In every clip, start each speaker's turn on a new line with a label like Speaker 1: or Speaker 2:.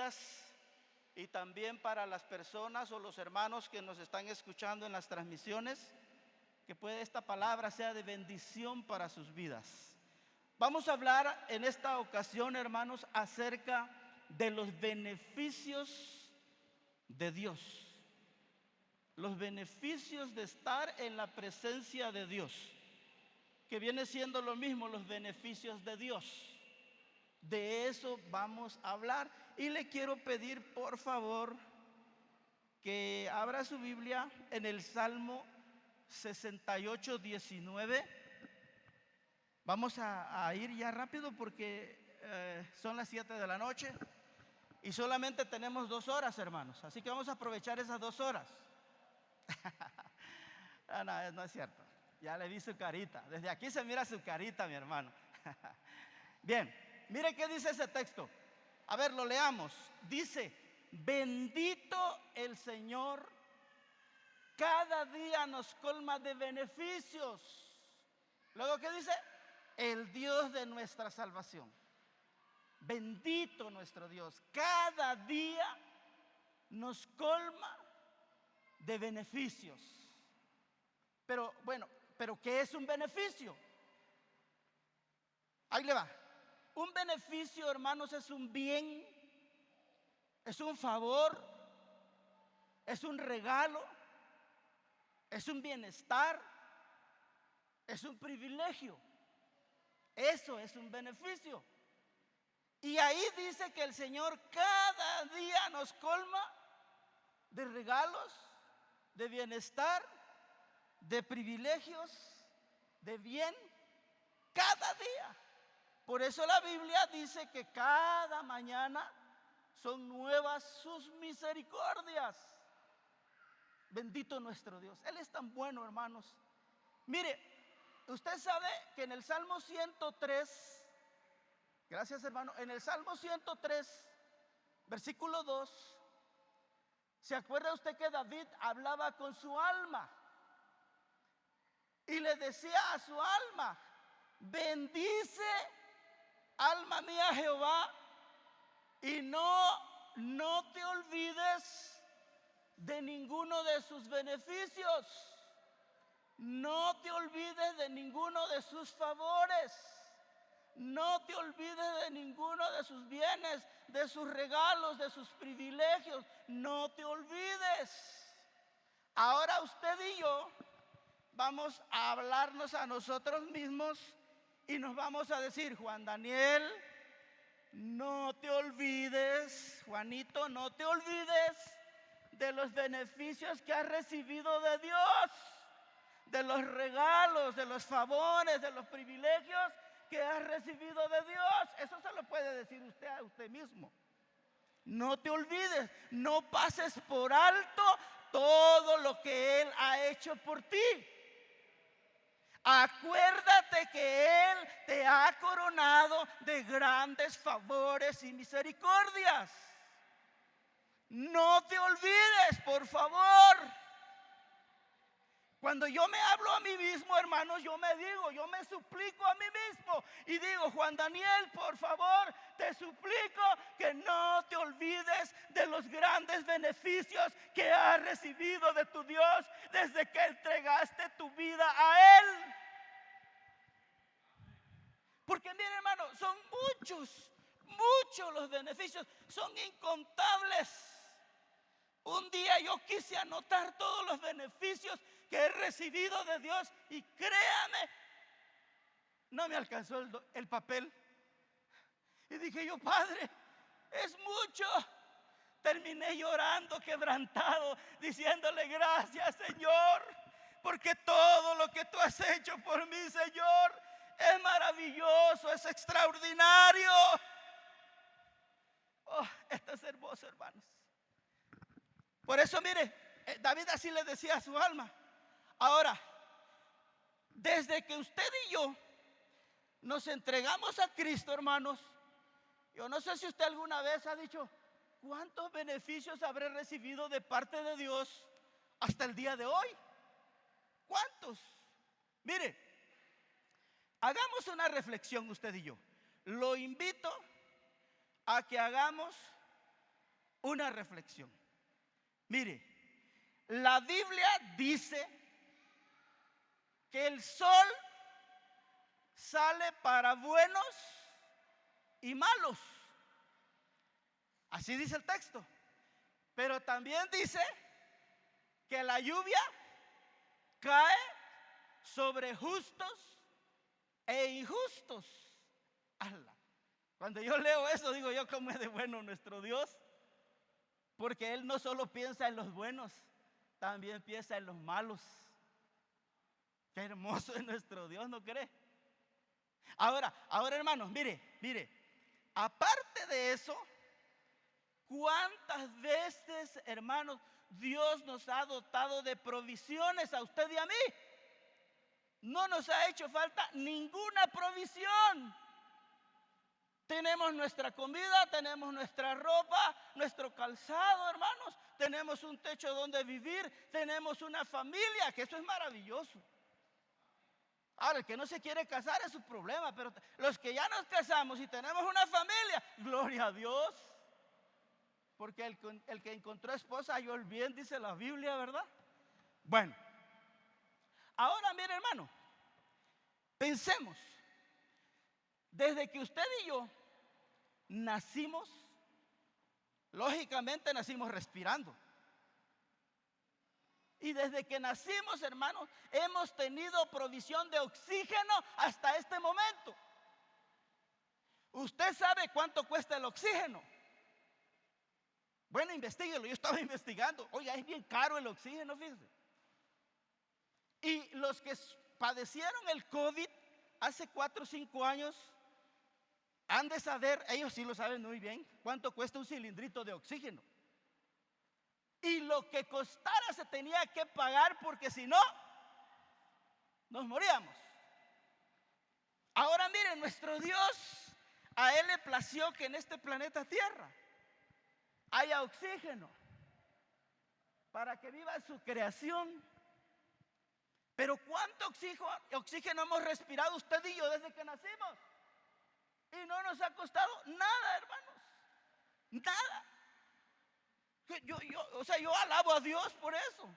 Speaker 1: vidas y también para las personas o los hermanos que nos están escuchando en las transmisiones, que esta palabra sea de bendición para sus vidas. Vamos a hablar en esta ocasión, hermanos, acerca de los beneficios de Dios. Los beneficios de estar en la presencia de Dios, que viene siendo lo mismo, los beneficios de Dios. De eso vamos a hablar. Y le quiero pedir, por favor, que abra su Biblia en el Salmo 68, 19. Vamos a ir ya rápido porque son las 7 de la noche y solamente tenemos 2 horas, hermanos. Así que vamos a aprovechar esas 2 horas. No es cierto. Ya le vi su carita. Desde aquí se mira su carita, mi hermano. Bien, mire qué dice ese texto. A ver, lo leamos. Dice: bendito el Señor, cada día nos colma de beneficios. Luego, ¿qué dice? El Dios de nuestra salvación. Bendito nuestro Dios, cada día nos colma de beneficios. Pero bueno, ¿qué es un beneficio? Ahí le va. Un beneficio, hermanos, es un bien, es un favor, es un regalo, es un bienestar, es un privilegio. Eso es un beneficio. Y ahí dice que el Señor cada día nos colma de regalos, de bienestar, de privilegios, de bien, cada día. Por eso la Biblia dice que cada mañana son nuevas sus misericordias. Bendito nuestro Dios. Él es tan bueno, hermanos. Mire, usted sabe que en el Salmo 103, gracias hermano, en el Salmo 103, versículo 2, ¿se acuerda usted que David hablaba con su alma? Y le decía a su alma: bendice, alma mía, Jehová, y no te olvides de ninguno de sus beneficios. No te olvides de ninguno de sus favores. No te olvides de ninguno de sus bienes, de sus regalos, de sus privilegios. No te olvides. Ahora usted y yo vamos a hablarnos a nosotros mismos y nos vamos a decir: Juan Daniel, no te olvides, Juanito, no te olvides de los beneficios que has recibido de Dios, de los regalos, de los favores, de los privilegios que has recibido de Dios. Eso se lo puede decir usted a usted mismo. No te olvides, no pases por alto todo lo que Él ha hecho por ti. Acuérdate que Él te ha coronado de grandes favores y misericordias. No te olvides, por favor. Cuando yo me hablo a mí mismo, hermanos, yo me suplico a mí mismo y digo: Juan Daniel, por favor, te suplico que no te olvides de los grandes beneficios que has recibido de tu Dios desde que entregaste tu vida a Él. Porque mire, hermano, son muchos los beneficios, son incontables. Un día yo quise anotar todos los beneficios que he recibido de Dios y créame, no me alcanzó el papel. Y dije yo: Padre, es mucho. Terminé llorando, quebrantado, diciéndole: gracias, Señor, porque todo lo que tú has hecho por mí, Señor, es maravilloso, es extraordinario. Oh, esto es hermoso, hermanos. Por eso, mire, David así le decía a su alma. Ahora, desde que usted y yo nos entregamos a Cristo, hermanos, yo no sé si usted alguna vez ha dicho: ¿cuántos beneficios habré recibido de parte de Dios hasta el día de hoy? ¿Cuántos? Mire, hagamos una reflexión usted y yo. Lo invito a que hagamos una reflexión. Mire, la Biblia dice que el sol sale para buenos y malos. Así dice el texto. Pero también dice que la lluvia cae sobre justos e injustos. ¡Hala! Cuando yo leo eso, digo yo, ¿cómo es de bueno nuestro Dios? Porque Él no solo piensa en los buenos, también piensa en los malos. Qué hermoso es nuestro Dios, ¿no cree? Ahora hermanos, mire, aparte de eso, ¿cuántas veces, hermanos, Dios nos ha dotado de provisiones a usted y a mí? No nos ha hecho falta ninguna provisión. Tenemos nuestra comida, tenemos nuestra ropa, nuestro calzado, hermanos. Tenemos un techo donde vivir, tenemos una familia, que eso es maravilloso. Ahora, el que no se quiere casar es su problema, pero los que ya nos casamos y tenemos una familia, gloria a Dios. Porque el que encontró esposa halló el bien, dice la Biblia, ¿verdad? Bueno, ahora mire, hermano, pensemos. Desde que usted y yo nacimos, lógicamente nacimos respirando. Y desde que nacimos, hermanos, hemos tenido provisión de oxígeno hasta este momento. ¿Usted sabe cuánto cuesta el oxígeno? Bueno, investíguelo, yo estaba investigando. Oiga, es bien caro el oxígeno, fíjense. Y los que padecieron el COVID hace 4 o 5 años han de saber, ellos sí lo saben muy bien, cuánto cuesta un cilindrito de oxígeno. Y lo que costara se tenía que pagar, porque si no, nos moríamos. Ahora miren, nuestro Dios, a Él le plació que en este planeta Tierra haya oxígeno para que viva su creación. Pero ¿cuánto oxígeno hemos respirado usted y yo desde que nacimos? Y no nos ha costado nada, hermanos. Nada. Yo alabo a Dios por eso.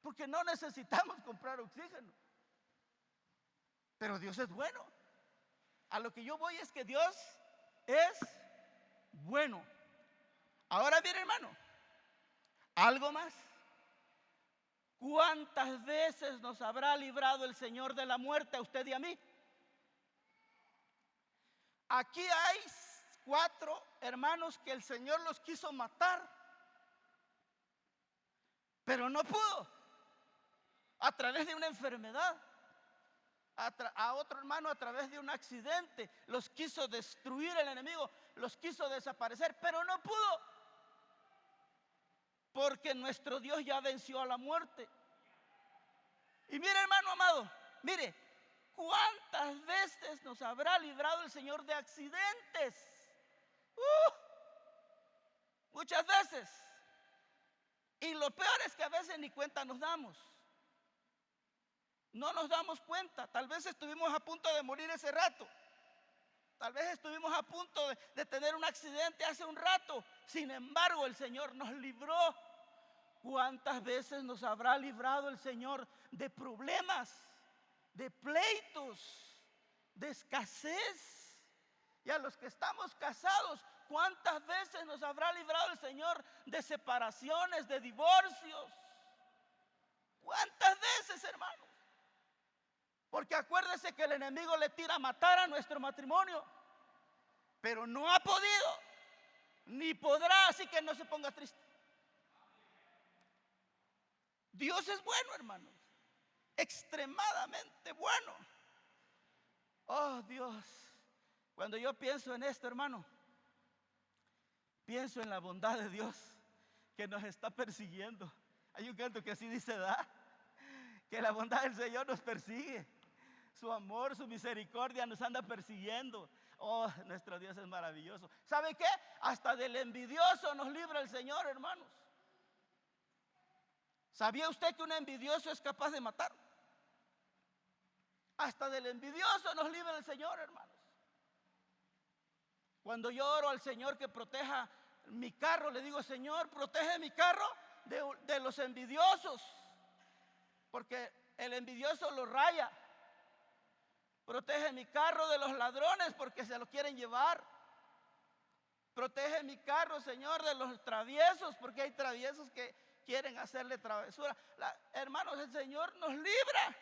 Speaker 1: Porque no necesitamos comprar oxígeno. Pero Dios es bueno. A lo que yo voy es que Dios es bueno. Ahora bien, hermano, algo más. ¿Cuántas veces nos habrá librado el Señor de la muerte a usted y a mí? Aquí hay 4 hermanos que el Señor los quiso matar, pero no pudo. A través de una enfermedad, a otro hermano a través de un accidente, los quiso destruir el enemigo, los quiso desaparecer, pero no pudo. Porque nuestro Dios ya venció a la muerte. Y mire, hermano amado, mire, ¿cuántas veces nos habrá librado el Señor de accidentes? Muchas veces. Y lo peor es que a veces ni cuenta nos damos. No nos damos cuenta. Tal vez estuvimos a punto de morir ese rato. Tal vez estuvimos a punto de tener un accidente hace un rato. Sin embargo, el Señor nos libró. ¿Cuántas veces nos habrá librado el Señor de problemas, de pleitos, de escasez? Y a los que estamos casados, ¿cuántas veces nos habrá librado el Señor de separaciones, de divorcios? ¿Cuántas veces, hermanos? Porque acuérdese que el enemigo le tira a matar a nuestro matrimonio, pero no ha podido, ni podrá, así que no se ponga triste. Dios es bueno, hermanos, extremadamente bueno. Oh, Dios, cuando yo pienso en esto, hermano, pienso en la bondad de Dios que nos está persiguiendo. Hay un canto que así dice, ¿da? Que la bondad del Señor nos persigue. Su amor, su misericordia nos anda persiguiendo. Oh, nuestro Dios es maravilloso. ¿Sabe qué? Hasta del envidioso nos libra el Señor, hermanos. ¿Sabía usted que un envidioso es capaz de matar? Hasta del envidioso nos libra el Señor, hermanos. Cuando yo oro al Señor que proteja mi carro, le digo, Señor, protege mi carro de los envidiosos, porque el envidioso lo raya. Protege mi carro de los ladrones, porque se lo quieren llevar. Protege mi carro, Señor, de los traviesos, porque hay traviesos que quieren hacerle travesura. Hermanos, el Señor nos libra,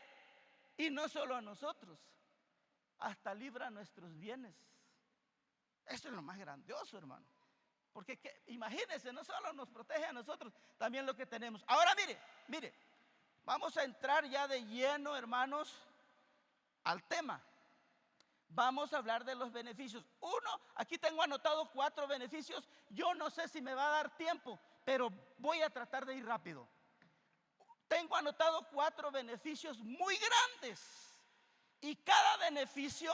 Speaker 1: y no solo a nosotros, hasta libra nuestros bienes. Eso es lo más grandioso, hermano. Porque imagínense, no solo nos protege a nosotros, también lo que tenemos. Ahora mire, vamos a entrar ya de lleno, hermanos, al tema. Vamos a hablar de los beneficios. Aquí tengo anotado 4 beneficios. Yo no sé si me va a dar tiempo, pero voy a tratar de ir rápido. Tengo anotado 4 beneficios muy grandes, y cada beneficio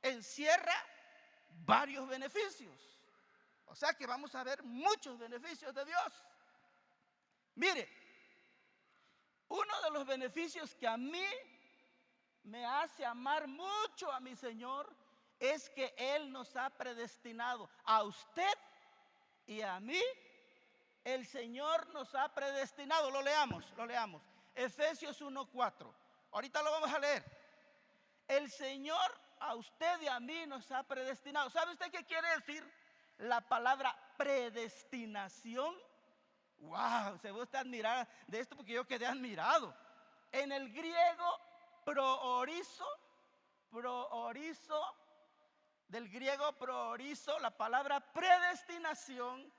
Speaker 1: encierra varios beneficios. O sea que vamos a ver muchos beneficios de Dios. Mire, uno de los beneficios que a mí me hace amar mucho a mi Señor es que Él nos ha predestinado. A usted y a mí, el Señor nos ha predestinado. Lo leamos. Efesios 1:4. Ahorita lo vamos a leer. El Señor a usted y a mí nos ha predestinado. ¿Sabe usted qué quiere decir la palabra predestinación? Wow, se va usted a admirar de esto, porque yo quedé admirado. En el griego, proorizo, del griego proorizo, la palabra predestinación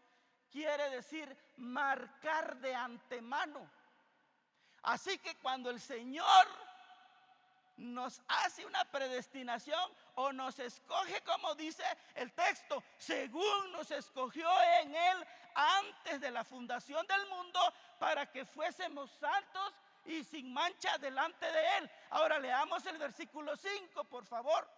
Speaker 1: quiere decir marcar de antemano. Así que cuando el Señor nos hace una predestinación, o nos escoge, como dice el texto, según nos escogió en Él antes de la fundación del mundo, para que fuésemos santos y sin mancha delante de Él. Ahora leamos el versículo 5, por favor.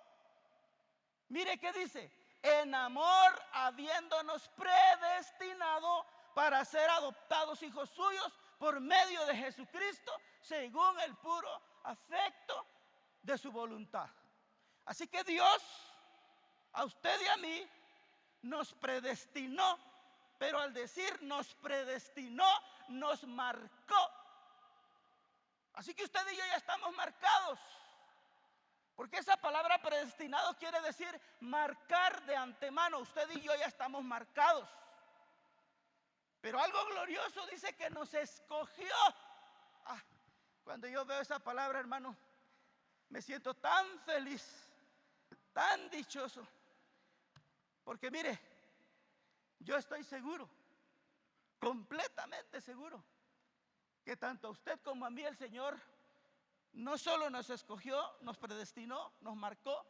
Speaker 1: Mire qué dice: en amor, habiéndonos predestinado para ser adoptados hijos suyos por medio de Jesucristo, según el puro afecto de su voluntad. Así que Dios, a usted y a mí, nos predestinó. Pero al decir nos predestinó, nos marcó. Así que usted y yo ya estamos marcados, porque esa palabra predestinado quiere decir marcar de antemano. Usted y yo ya estamos marcados. Pero algo glorioso dice que nos escogió. Cuando yo veo esa palabra, hermano, me siento tan feliz, tan dichoso. Porque mire, yo estoy seguro, completamente seguro, que tanto a usted como a mí el Señor no solo nos escogió, nos predestinó, nos marcó,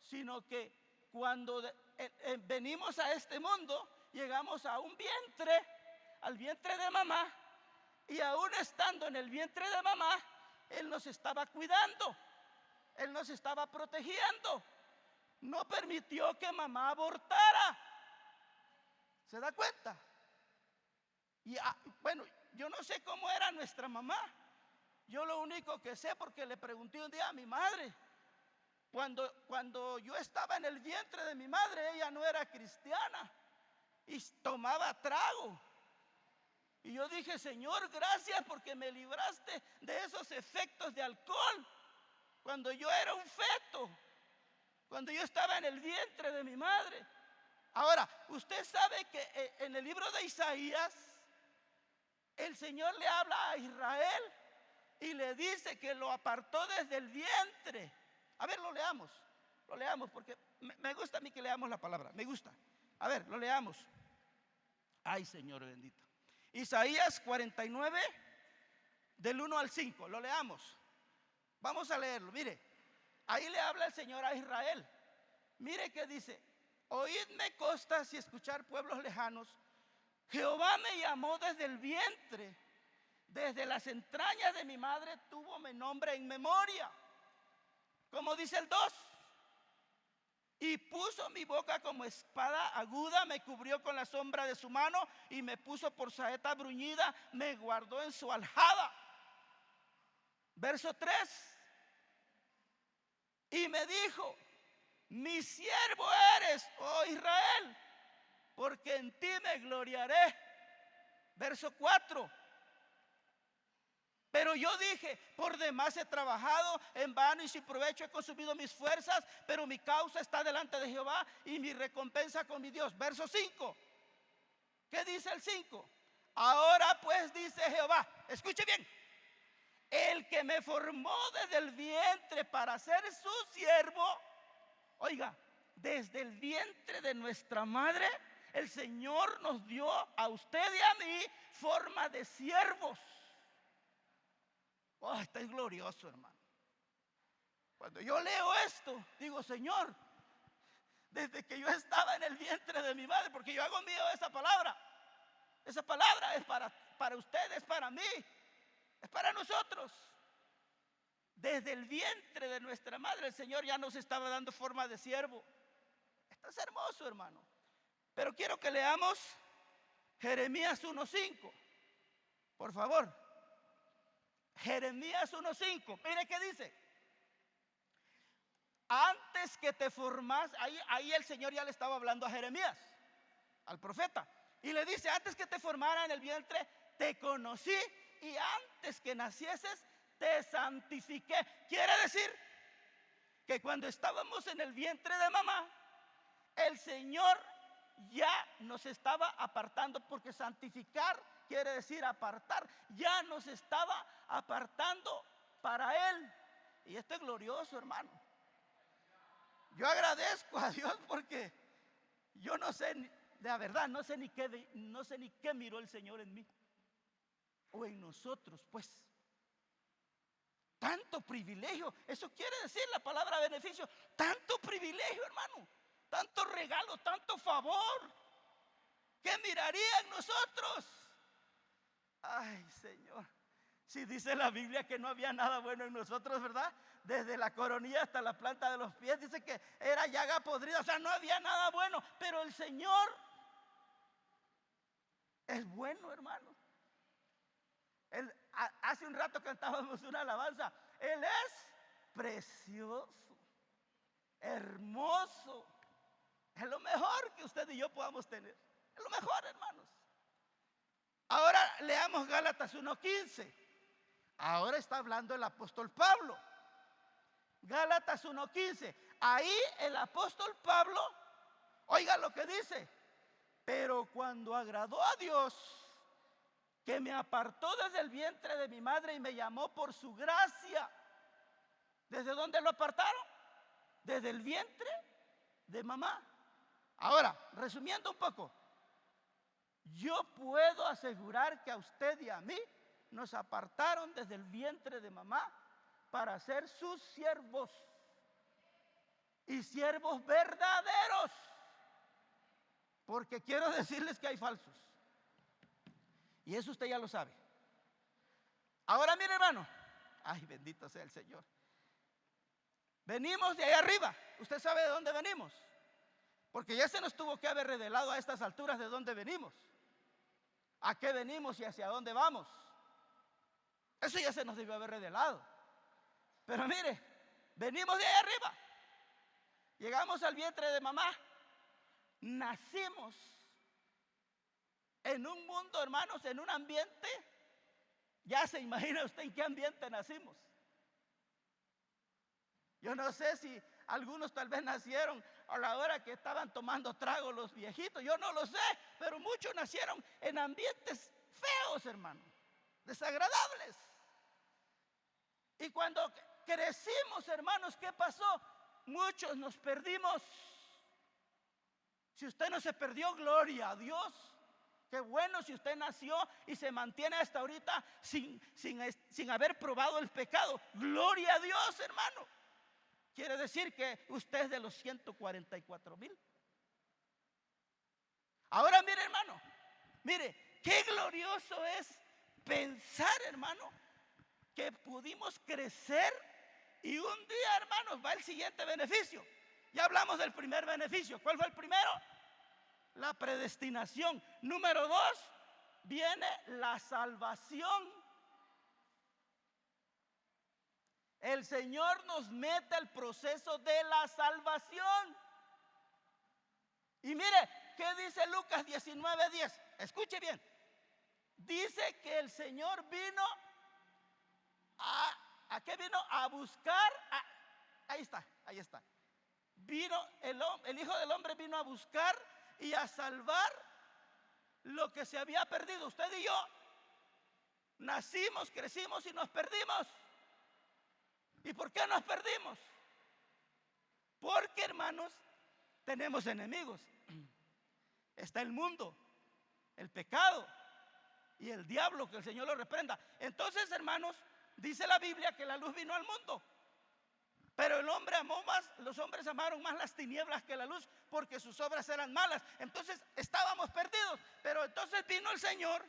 Speaker 1: sino que cuando venimos a este mundo, llegamos a un vientre, al vientre de mamá, y aún estando en el vientre de mamá, Él nos estaba cuidando, Él nos estaba protegiendo. No permitió que mamá abortara. ¿Se da cuenta? Y bueno, yo no sé cómo era nuestra mamá. Yo lo único que sé, porque le pregunté un día a mi madre, cuando yo estaba en el vientre de mi madre, ella no era cristiana y tomaba trago. Y yo dije: Señor, gracias porque me libraste de esos efectos de alcohol cuando yo era un feto, cuando yo estaba en el vientre de mi madre. Ahora, usted sabe que en el libro de Isaías, el Señor le habla a Israel y le dice que lo apartó desde el vientre. A ver, lo leamos porque me gusta a mí que leamos la palabra, me gusta. A ver, lo leamos. Ay, Señor bendito. Isaías 49, del 1 al 5, lo leamos. Vamos a leerlo, mire. Ahí le habla el Señor a Israel. Mire que dice: oídme costas y escuchar pueblos lejanos. Jehová me llamó desde el vientre, desde las entrañas de mi madre tuvo mi nombre en memoria. Como dice el 2. Y puso mi boca como espada aguda, me cubrió con la sombra de su mano y me puso por saeta bruñida, me guardó en su aljaba. Verso 3. Y me dijo: mi siervo eres, oh Israel, porque en ti me gloriaré. Verso 4. Pero yo dije, por demás he trabajado en vano y sin provecho he consumido mis fuerzas, pero mi causa está delante de Jehová y mi recompensa con mi Dios. Verso 5. ¿Qué dice el 5? Ahora pues dice Jehová, escuche bien, el que me formó desde el vientre para ser su siervo. Oiga, desde el vientre de nuestra madre, el Señor nos dio a usted y a mí forma de siervos. Oh, está glorioso, hermano. Cuando yo leo esto, digo, Señor, desde que yo estaba en el vientre de mi madre, porque yo hago mío esa palabra. Esa palabra es para ustedes, para mí, es para nosotros. Desde el vientre de nuestra madre, el Señor ya nos estaba dando forma de siervo. Esto es hermoso, hermano. Pero quiero que leamos Jeremías 1:5. Por favor. Jeremías 1:5. Mire qué dice. Antes que te formas, ahí el Señor ya le estaba hablando a Jeremías, al profeta. Y le dice, antes que te formara en el vientre, te conocí, y antes que nacieses, te santifiqué. Quiere decir que cuando estábamos en el vientre de mamá, el Señor ya nos estaba apartando, porque santificar quiere decir apartar. Ya nos estaba apartando para Él. Y esto es glorioso, hermano. Yo agradezco a Dios porque yo no sé, la verdad, no sé ni qué miró el Señor en mí o en nosotros, pues. Tanto privilegio, eso quiere decir la palabra beneficio. Tanto privilegio, hermano, tanto regalo, tanto favor. ¿Qué miraría en nosotros? Ay, Señor, si dice la Biblia que no había nada bueno en nosotros, ¿verdad? Desde la coronilla hasta la planta de los pies, dice que era llaga podrida, o sea, no había nada bueno. Pero el Señor es bueno, hermano. Hace un rato cantábamos una alabanza. Él es precioso, hermoso. Es lo mejor que usted y yo podamos tener. Es lo mejor, hermanos. Ahora leamos Gálatas 1:15. Ahora está hablando el apóstol Pablo. Gálatas 1:15. Ahí el apóstol Pablo, oiga lo que dice. Pero cuando agradó a Dios, que me apartó desde el vientre de mi madre y me llamó por su gracia. ¿Desde dónde lo apartaron? Desde el vientre de mamá. Ahora, resumiendo un poco, yo puedo asegurar que a usted y a mí nos apartaron desde el vientre de mamá para ser sus siervos, y siervos verdaderos, porque quiero decirles que hay falsos, y eso usted ya lo sabe. Ahora mire, hermano, ay, bendito sea el Señor. Venimos de ahí arriba. Usted sabe de dónde venimos, porque ya se nos tuvo que haber revelado a estas alturas de dónde venimos, a qué venimos y hacia dónde vamos. Eso ya se nos debió haber revelado. Pero mire, venimos de ahí arriba, llegamos al vientre de mamá, nacimos en un mundo, hermanos, en un ambiente. Ya se imagina usted en qué ambiente nacimos. Yo no sé si algunos tal vez nacieron a la hora que estaban tomando trago los viejitos, yo no lo sé, pero muchos nacieron en ambientes feos, hermano, desagradables. Y cuando crecimos, hermanos, ¿qué pasó? Muchos nos perdimos. Si usted no se perdió, gloria a Dios. Qué bueno si usted nació y se mantiene hasta ahorita sin haber probado el pecado. Gloria a Dios, hermano. Quiere decir que usted es de los 144,000. Ahora mire, hermano, mire, qué glorioso es pensar, hermano, que pudimos crecer y un día, hermanos, va el siguiente beneficio. Ya hablamos del primer beneficio. ¿Cuál fue el primero? La predestinación. Número 2, viene la salvación. El Señor nos mete al proceso de la salvación. Y mire, ¿qué dice Lucas 19:10? Escuche bien. Dice que el Señor vino ¿a qué vino? A buscar. Ahí está. Vino el Hijo del Hombre vino a buscar y a salvar lo que se había perdido. Usted y yo nacimos, crecimos y nos perdimos. ¿Y por qué nos perdimos? Porque, hermanos, tenemos enemigos. Está el mundo, el pecado y el diablo, que el Señor lo reprenda. Entonces, hermanos, dice la Biblia que la luz vino al mundo, pero los hombres amaron más las tinieblas que la luz, porque sus obras eran malas. Entonces estábamos perdidos, pero entonces vino el Señor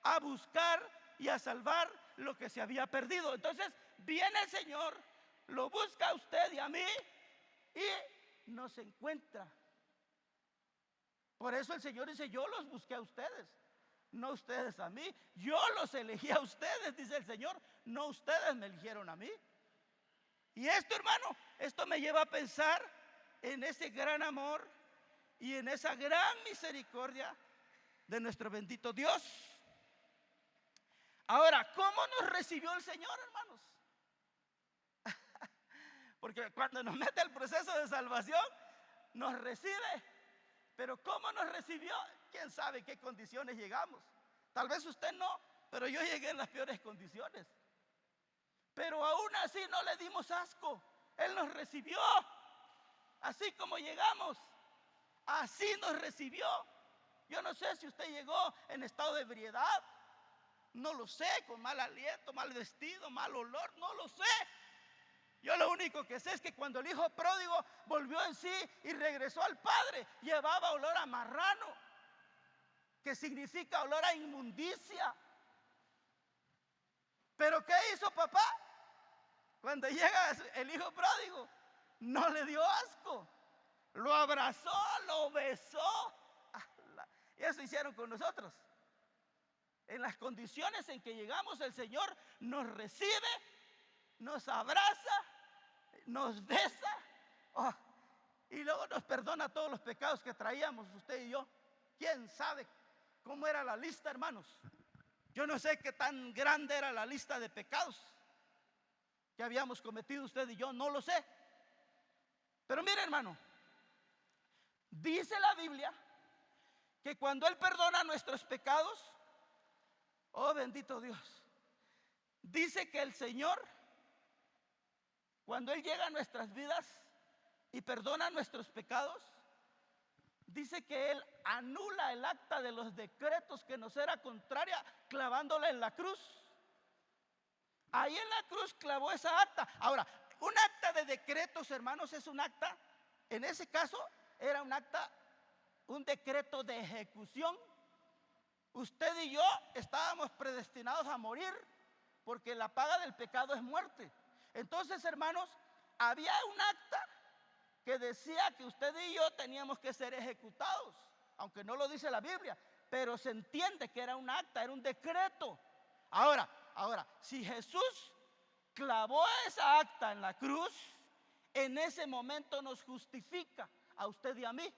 Speaker 1: a buscar y a salvar lo que se había perdido. Entonces viene el Señor, lo busca a usted y a mí y nos encuentra. Por eso el Señor dice: yo los busqué a ustedes, no ustedes a mí. Yo los elegí a ustedes, dice el Señor, no ustedes me eligieron a mí. Y esto, hermano, esto me lleva a pensar en ese gran amor y en esa gran misericordia de nuestro bendito Dios. Ahora, ¿cómo nos recibió el Señor, hermanos? Porque cuando nos mete el proceso de salvación, nos recibe. Pero ¿cómo nos recibió? ¿Quién sabe en qué condiciones llegamos? Tal vez usted no, pero yo llegué en las peores condiciones. Pero aún así no le dimos asco. Él nos recibió. Así como llegamos, así nos recibió. Yo no sé si usted llegó en estado de ebriedad. No lo sé, con mal aliento, mal vestido, mal olor, no lo sé. Yo lo único que sé es que cuando el hijo pródigo volvió en sí y regresó al padre, llevaba olor a marrano, que significa olor a inmundicia. Pero ¿qué hizo papá? Cuando llega el hijo pródigo, no le dio asco, lo abrazó, lo besó. Y eso hicieron con nosotros. En las condiciones en que llegamos, el Señor nos recibe, nos abraza, nos besa, y luego nos perdona todos los pecados que traíamos usted y yo. ¿Quién sabe cómo era la lista, hermanos? Yo no sé qué tan grande era la lista de pecados que habíamos cometido usted y yo, no lo sé. Pero mire, hermano, dice la Biblia que cuando Él perdona nuestros pecados, oh bendito Dios, dice que el Señor, cuando Él llega a nuestras vidas y perdona nuestros pecados, dice que Él anula el acta de los decretos que nos era contraria, clavándola en la cruz. Ahí en la cruz clavó esa acta. Ahora, un acta de decretos, hermanos, es un acta, en ese caso era un acta, un decreto de ejecución. Usted y yo estábamos predestinados a morir, porque la paga del pecado es muerte. Entonces, hermanos, había un acta que decía que usted y yo teníamos que ser ejecutados, aunque no lo dice la Biblia, pero se entiende que era un acta, era un decreto. Ahora, si Jesús clavó esa acta en la cruz, en ese momento nos justifica a usted y a mí.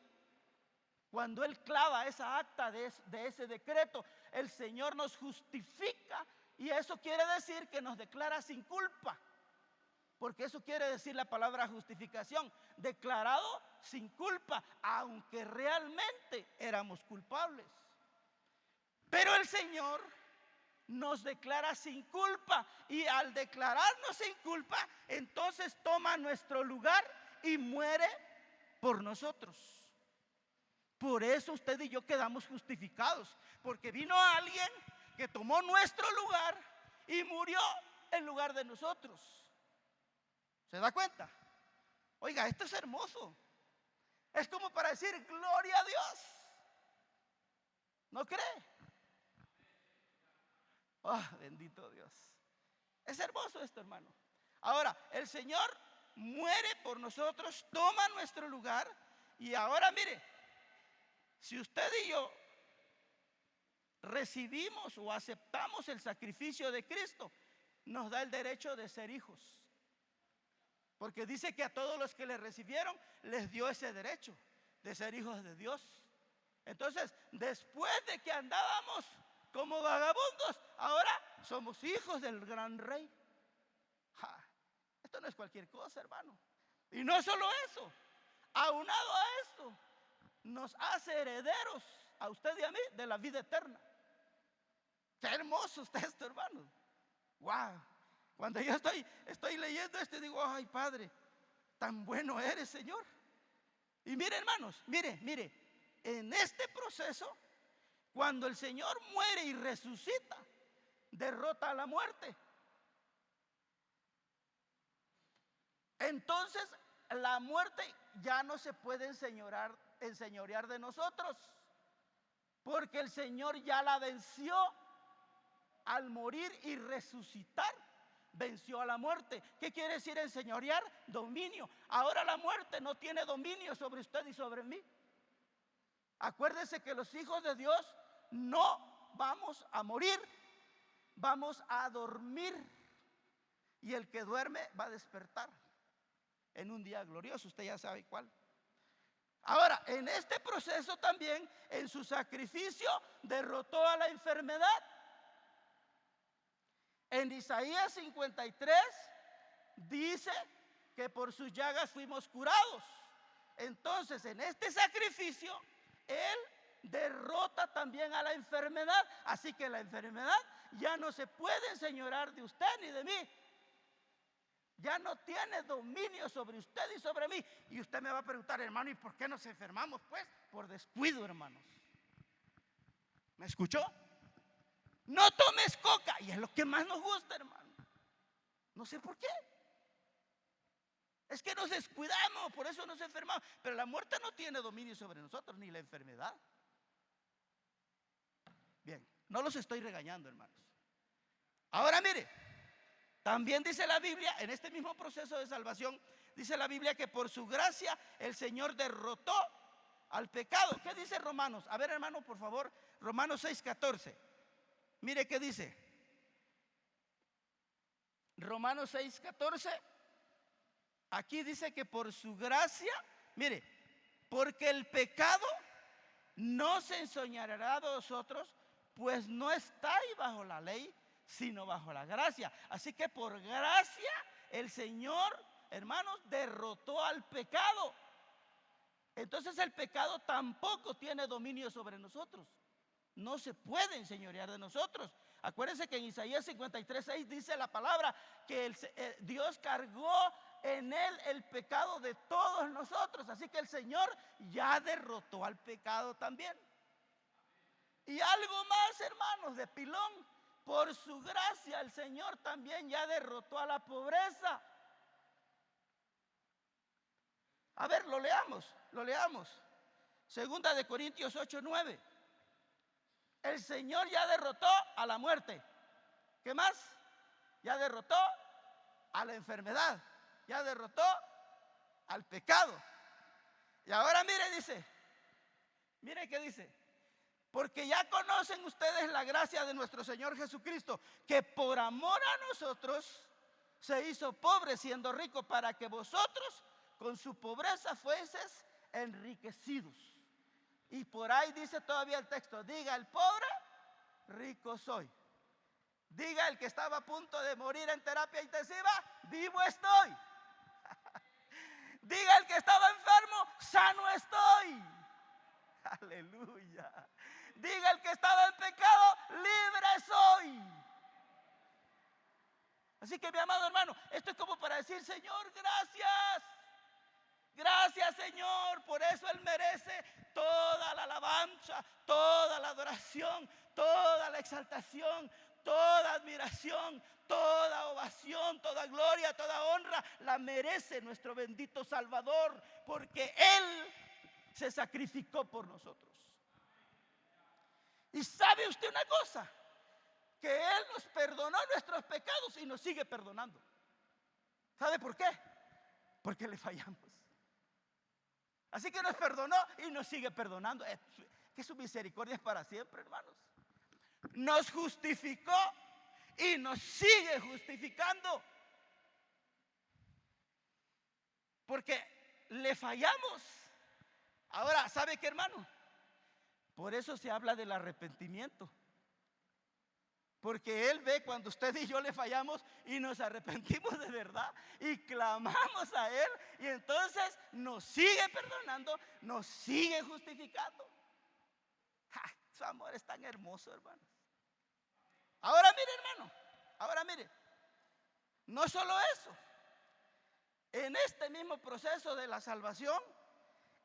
Speaker 1: Cuando Él clava esa acta de ese decreto, el Señor nos justifica, y eso quiere decir que nos declara sin culpa. Porque eso quiere decir la palabra justificación, declarado sin culpa, aunque realmente éramos culpables. Pero el Señor nos declara sin culpa, y al declararnos sin culpa, entonces toma nuestro lugar y muere por nosotros. Por eso usted y yo quedamos justificados, porque vino alguien que tomó nuestro lugar y murió en lugar de nosotros. ¿Se da cuenta? Oiga, esto es hermoso. Es como para decir gloria a Dios. ¿No cree? Oh, bendito Dios. Es hermoso esto, hermano. Ahora, el Señor muere por nosotros, toma nuestro lugar. Y ahora mire, si usted y yo recibimos o aceptamos el sacrificio de Cristo, nos da el derecho de ser hijos. Porque dice que a todos los que le recibieron les dio ese derecho de ser hijos de Dios. Entonces, después de que andábamos como vagabundos, ahora somos hijos del gran rey. Ja, esto no es cualquier cosa, hermano. Y no solo eso, aunado a esto, nos hace herederos a usted y a mí de la vida eterna. Qué hermoso está esto, hermano. Wow. Cuando yo estoy leyendo esto, digo, ay, Padre, tan bueno eres, Señor. Y mire, hermanos, mire, en este proceso, cuando el Señor muere y resucita, derrota a la muerte. Entonces, la muerte ya no se puede enseñorear de nosotros, porque el Señor ya la venció al morir y resucitar. Venció a la muerte. ¿Qué quiere decir enseñorear? Dominio. Ahora la muerte no tiene dominio sobre usted y sobre mí. Acuérdese que los hijos de Dios no vamos a morir, vamos a dormir. Y el que duerme va a despertar en un día glorioso. Usted ya sabe cuál. Ahora, en este proceso también, en su sacrificio, derrotó a la enfermedad. En Isaías 53 dice que por sus llagas fuimos curados. Entonces, en este sacrificio, Él derrota también a la enfermedad. Así que la enfermedad ya no se puede enseñorear de usted ni de mí. Ya no tiene dominio sobre usted y sobre mí. Y usted me va a preguntar, hermano, ¿y por qué nos enfermamos? Pues por descuido, hermanos. ¿Me escuchó? No tomes coca. Y es lo que más nos gusta, hermano. No sé por qué. Es que nos descuidamos, por eso nos enfermamos. Pero la muerte no tiene dominio sobre nosotros, ni la enfermedad. Bien, no los estoy regañando, hermanos. Ahora mire, también dice la Biblia, en este mismo proceso de salvación, dice la Biblia que por su gracia el Señor derrotó al pecado. ¿Qué dice Romanos? A ver, hermano, por favor, Romanos 6:14. Mire qué dice. Romanos 6:14. Aquí dice que por su gracia, mire, porque el pecado no se enseñoreará de vosotros, pues no estáis bajo la ley, sino bajo la gracia. Así que por gracia el Señor, hermanos, derrotó al pecado. Entonces el pecado tampoco tiene dominio sobre nosotros. No se puede enseñorear de nosotros. Acuérdense que en Isaías 53:6 dice la palabra que Dios cargó en él el pecado de todos nosotros. Así que el Señor ya derrotó al pecado también. Y algo más, hermanos, de pilón. Por su gracia el Señor también ya derrotó a la pobreza. A ver, lo leamos. Segunda de Corintios 8:9. El Señor ya derrotó a la muerte. ¿Qué más? Ya derrotó a la enfermedad. Ya derrotó al pecado. Y ahora mire qué dice. Porque ya conocen ustedes la gracia de nuestro Señor Jesucristo, que por amor a nosotros se hizo pobre siendo rico, para que vosotros con su pobreza fueseis enriquecidos. Y por ahí dice todavía el texto, diga el pobre, rico soy. Diga el que estaba a punto de morir en terapia intensiva, vivo estoy. Diga el que estaba enfermo, sano estoy. Aleluya. Diga el que estaba en pecado, libre soy. Así que mi amado hermano, esto es como para decir, Señor, gracias. Gracias, Señor. Por eso Él merece toda la alabanza, toda la adoración, toda la exaltación, toda admiración, toda ovación, toda gloria, toda honra. La merece nuestro bendito Salvador, porque Él se sacrificó por nosotros. Y sabe usted una cosa, que Él nos perdonó nuestros pecados y nos sigue perdonando. ¿Sabe por qué? Porque le fallamos. Así que nos perdonó y nos sigue perdonando. Que su misericordia es para siempre, hermanos. Nos justificó y nos sigue justificando. Porque le fallamos. Ahora, ¿sabe qué, hermano? Por eso se habla del arrepentimiento. Porque Él ve cuando usted y yo le fallamos y nos arrepentimos de verdad y clamamos a Él, y entonces nos sigue perdonando, nos sigue justificando. Su amor es tan hermoso, hermanos. Ahora mire, hermano, ahora mire, no solo eso. En este mismo proceso de la salvación,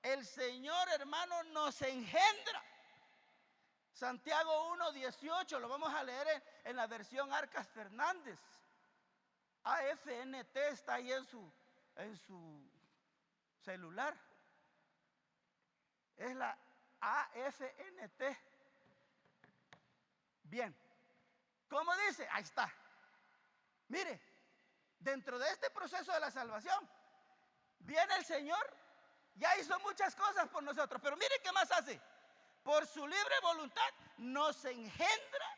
Speaker 1: el Señor, hermano, nos engendra. Santiago 1:18, lo vamos a leer en la versión Arcas Fernández. AFNT está ahí en su celular. Es la AFNT. Bien, ¿cómo dice? Ahí está. Mire, dentro de este proceso de la salvación, viene el Señor, ya hizo muchas cosas por nosotros, pero mire qué más hace. Por su libre voluntad nos engendra,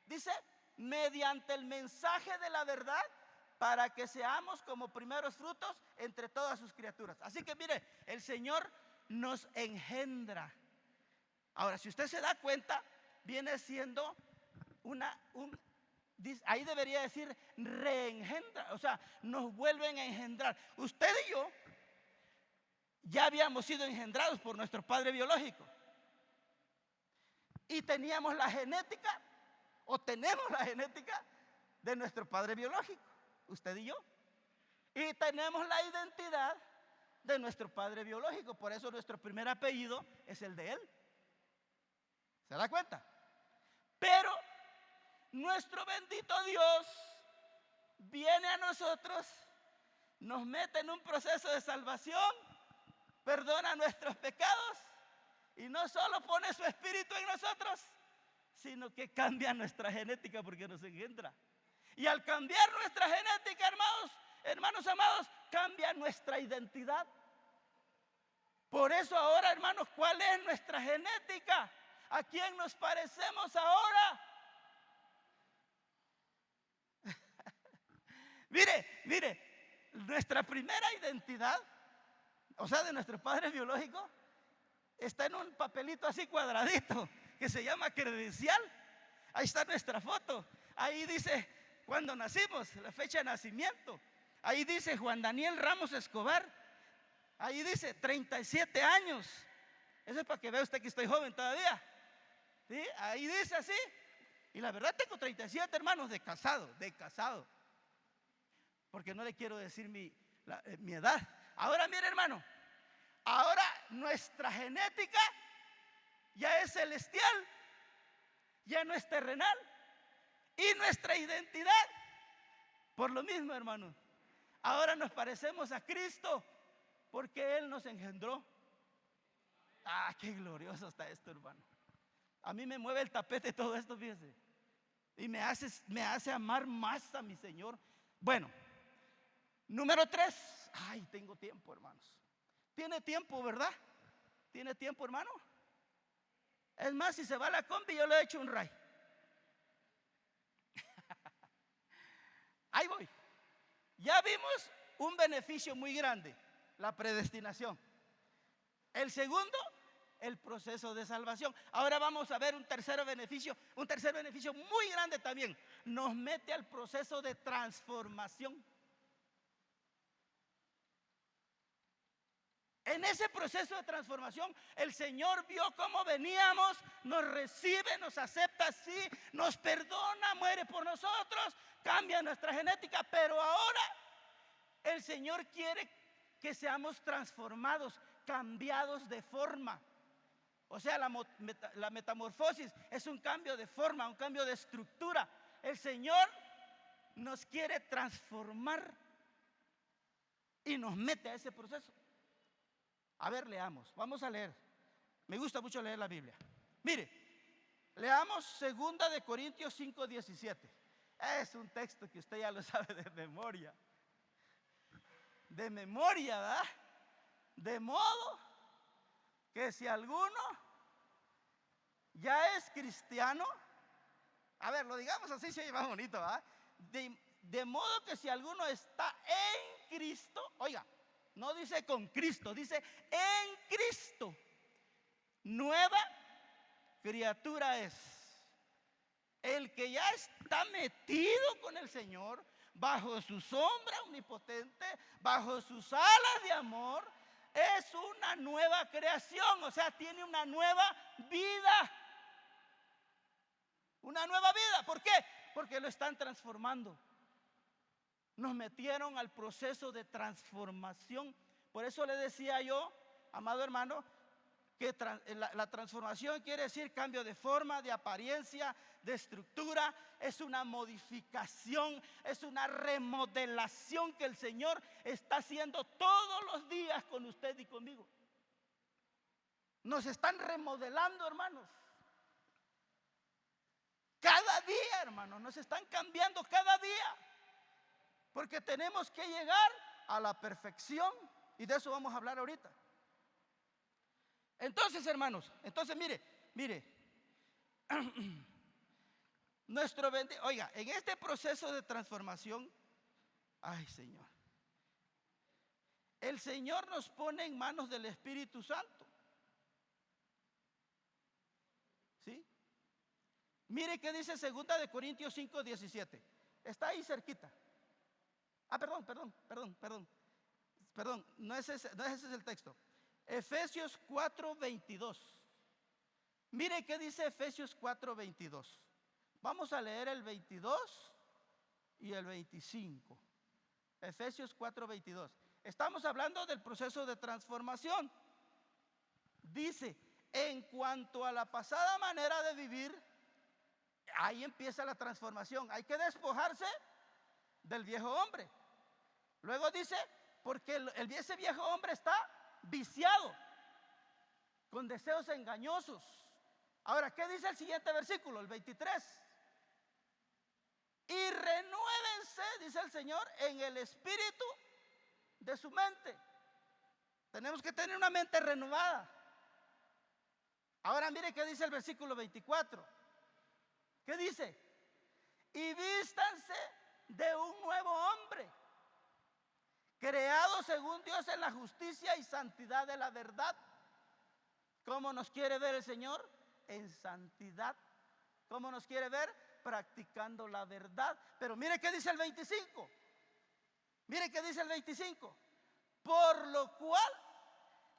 Speaker 1: dice, mediante el mensaje de la verdad, para que seamos como primeros frutos entre todas sus criaturas. Así que mire, el Señor nos engendra. Ahora, si usted se da cuenta, viene siendo ahí debería decir reengendra, o sea, nos vuelven a engendrar. Usted y yo ya habíamos sido engendrados por nuestro padre biológico. Y teníamos la genética, o tenemos la genética de nuestro padre biológico, usted y yo. Y tenemos la identidad de nuestro padre biológico. Por eso nuestro primer apellido es el de él. ¿Se da cuenta? Pero nuestro bendito Dios viene a nosotros, nos mete en un proceso de salvación, perdona nuestros pecados, y no solo pone su espíritu en nosotros, sino que cambia nuestra genética porque nos engendra. Y al cambiar nuestra genética, hermanos amados, cambia nuestra identidad. Por eso ahora, hermanos, ¿cuál es nuestra genética? ¿A quién nos parecemos ahora? Mire, nuestra primera identidad, o sea, de nuestro padre biológico, está en un papelito así cuadradito que se llama credencial. Ahí está nuestra foto. Ahí dice cuándo nacimos, la fecha de nacimiento. Ahí dice Juan Daniel Ramos Escobar. Ahí dice 37 años. Eso es para que vea usted que estoy joven todavía. ¿Sí? Ahí dice así. Y la verdad tengo 37, hermanos, de casado. Porque no le quiero decir mi edad. Ahora mire, hermano, ahora nuestra genética ya es celestial, ya no es terrenal. Y nuestra identidad, por lo mismo, hermano, ahora nos parecemos a Cristo porque Él nos engendró. Qué glorioso está esto, hermano. A mí me mueve el tapete todo esto, fíjese. Y me hace amar más a mi Señor. Bueno, número 3. Tengo tiempo, hermanos. ¿Tiene tiempo, verdad? ¿Tiene tiempo, hermano? Es más, si se va a la combi, yo le he hecho un ray. Ahí voy. Ya vimos un beneficio muy grande, la predestinación. El segundo, el proceso de salvación. Ahora vamos a ver un tercer beneficio muy grande también. Nos mete al proceso de transformación. En ese proceso de transformación, el Señor vio cómo veníamos, nos recibe, nos acepta así, nos perdona, muere por nosotros, cambia nuestra genética, pero ahora el Señor quiere que seamos transformados, cambiados de forma. O sea, la metamorfosis es un cambio de forma, un cambio de estructura. El Señor nos quiere transformar y nos mete a ese proceso. A ver, leamos, vamos a leer. Me gusta mucho leer la Biblia. Mire, leamos 2 Corintios 5:17. Es un texto que usted ya lo sabe de memoria. De memoria, ¿verdad? De modo que si alguno ya es cristiano, a ver, lo digamos así, se lleva bonito, ¿verdad? De modo que si alguno está en Cristo, oiga, no dice con Cristo, dice en Cristo. Nueva criatura es. El que ya está metido con el Señor, bajo su sombra omnipotente, bajo sus alas de amor, es una nueva creación, o sea, tiene una nueva vida. Una nueva vida. ¿Por qué? Porque lo están transformando. Nos metieron al proceso de transformación. Por eso le decía yo, amado hermano, que la transformación quiere decir cambio de forma, de apariencia, de estructura. Es una modificación, es una remodelación que el Señor está haciendo todos los días con usted y conmigo. Nos están remodelando, hermanos. Cada día, hermanos, nos están cambiando cada día. Porque tenemos que llegar a la perfección. Y de eso vamos a hablar ahorita. Entonces, hermanos, mire. Oiga, en este proceso de transformación, ay, Señor, el Señor nos pone en manos del Espíritu Santo. ¿Sí? Mire qué dice 2 Corintios 5:17. Está ahí cerquita. Perdón, no es ese es el texto. Efesios 4:22. Mire qué dice Efesios 4:22. Vamos a leer el 22 y el 25. Efesios 4:22. Estamos hablando del proceso de transformación. Dice, en cuanto a la pasada manera de vivir, ahí empieza la transformación. Hay que despojarse del viejo hombre. Luego dice, porque ese viejo hombre está viciado, con deseos engañosos. Ahora, ¿qué dice el siguiente versículo? El 23. Y renuévense, dice el Señor, en el espíritu de su mente. Tenemos que tener una mente renovada. Ahora mire qué dice el versículo 24. ¿Qué dice? Y vístanse de un nuevo hombre, creado según Dios en la justicia y santidad de la verdad. ¿Cómo nos quiere ver el Señor? En santidad. ¿Cómo nos quiere ver? Practicando la verdad. Pero mire qué dice el 25. Mire qué dice el 25. Por lo cual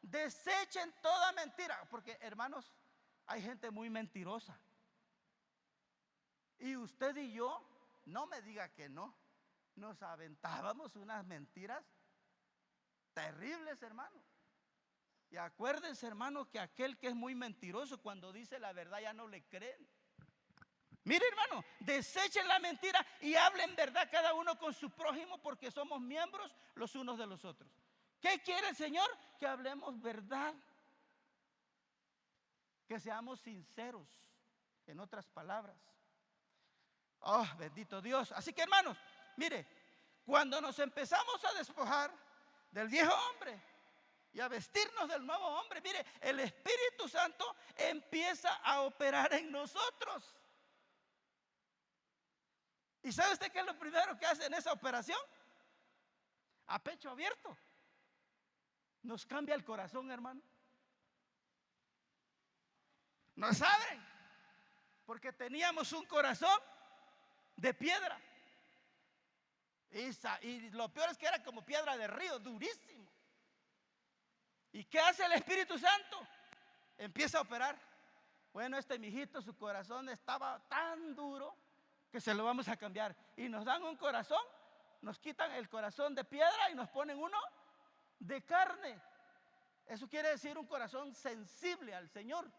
Speaker 1: desechen toda mentira. Porque, hermanos, hay gente muy mentirosa. Y usted y yo, no me diga que no, nos aventábamos unas mentiras terribles, hermano. Y acuérdense, hermano, que aquel que es muy mentiroso, cuando dice la verdad ya no le creen. Mire, hermano, desechen la mentira y hablen verdad cada uno con su prójimo, porque somos miembros los unos de los otros. ¿Qué quiere el Señor? Que hablemos verdad, que seamos sinceros, en otras palabras. Oh, bendito Dios. Así que, hermanos, mire, cuando nos empezamos a despojar del viejo hombre y a vestirnos del nuevo hombre, mire, el Espíritu Santo empieza a operar en nosotros. ¿Y sabe usted qué es lo primero que hace en esa operación? A pecho abierto. Nos cambia el corazón, hermano. Nos abren, porque teníamos un corazón de piedra. Y lo peor es que era como piedra de río, durísimo. ¿Y qué hace el Espíritu Santo? Empieza a operar. Bueno, este mijito, su corazón estaba tan duro que se lo vamos a cambiar. Y nos dan un corazón, nos quitan el corazón de piedra y nos ponen uno de carne. Eso quiere decir un corazón sensible al Señor.